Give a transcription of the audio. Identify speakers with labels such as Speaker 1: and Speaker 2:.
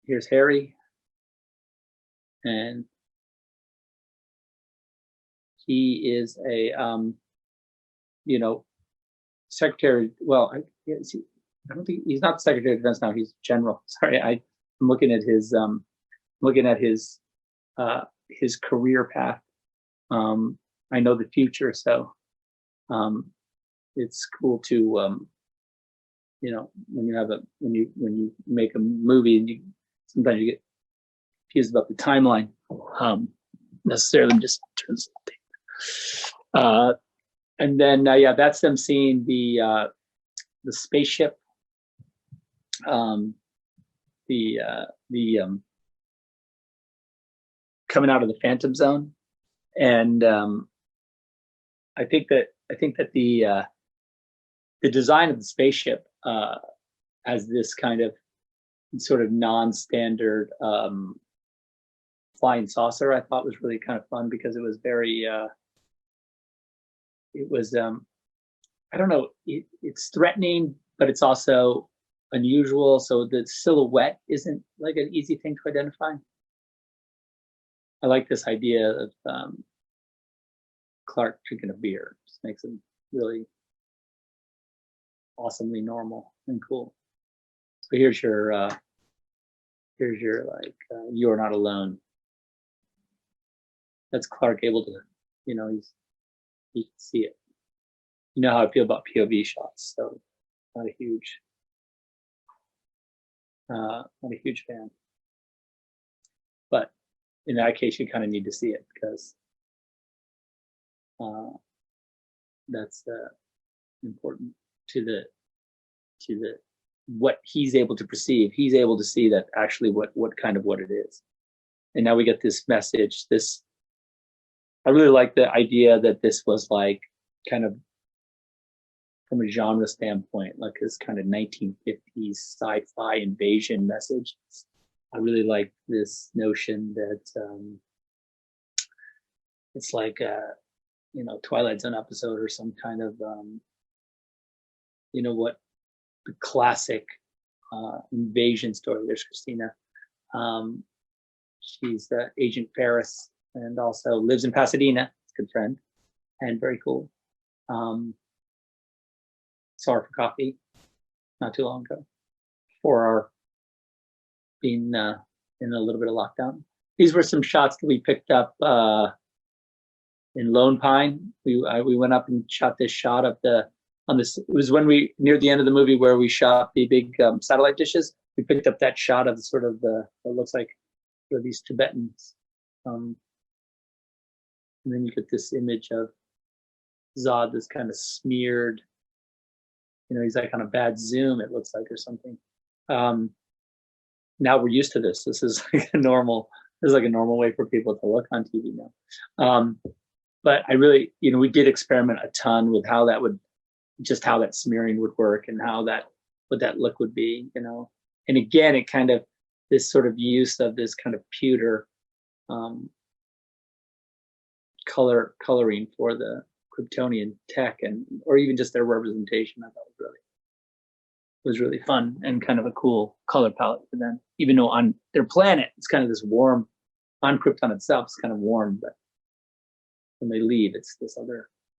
Speaker 1: here's Harry, and he is a you know, secretary. Well, I don't think he's not the Secretary of Defense now. He's general. Sorry, I'm looking at his career path. I know the future, so it's cool to you know, when you make a movie and sometimes you get confused about the timeline. Necessarily just turns. And then yeah, that's them seeing the spaceship, the coming out of the Phantom Zone, and I think that the design of the spaceship as this kind of sort of non-standard flying saucer, I thought was really kind of fun because it was very it was I don't know, it's threatening, but it's also unusual. So the silhouette isn't like an easy thing to identify. I like this idea of Clark drinking a beer. It just makes him really awesomely normal and cool. So here's your like you're not alone. That's Clark able to, you know, he can see it. You know how I feel about POV shots, so not a huge fan. But in that case, you kind of need to see it because that's important to the what he's able to perceive. He's able to see that actually what it is. And now we get this message. I really like the idea that this was like kind of from a genre standpoint, like this kind of 1950s sci-fi invasion message. I really like this notion that it's like a, you know, Twilight Zone episode or some kind of you know, what the classic invasion story. There's Christina. She's Agent Ferris and also lives in Pasadena. Good friend and very cool. Saw her for coffee not too long ago for our being in a little bit of lockdown. These were some shots that we picked up in Lone Pine. We went up and shot this shot of it was when we near the end of the movie where we shot the big satellite dishes. We picked up that shot of sort of what looks like these Tibetans. And then you get this image of Zod, this kind of smeared, you know, he's like on a bad zoom, it looks like, or something. Now we're used to this. This is like a normal way for people to look on TV now. But I really, you know, we did experiment a ton with how that smearing would work and what that look would be, you know. And again, it kind of, this sort of use of this kind of pewter coloring for the Kryptonian tech, or even just their representation, I thought was really fun and kind of a cool color palette for them. Even though on their planet it's kind of this warm, on Krypton itself it's kind of warm, but when they leave it's this other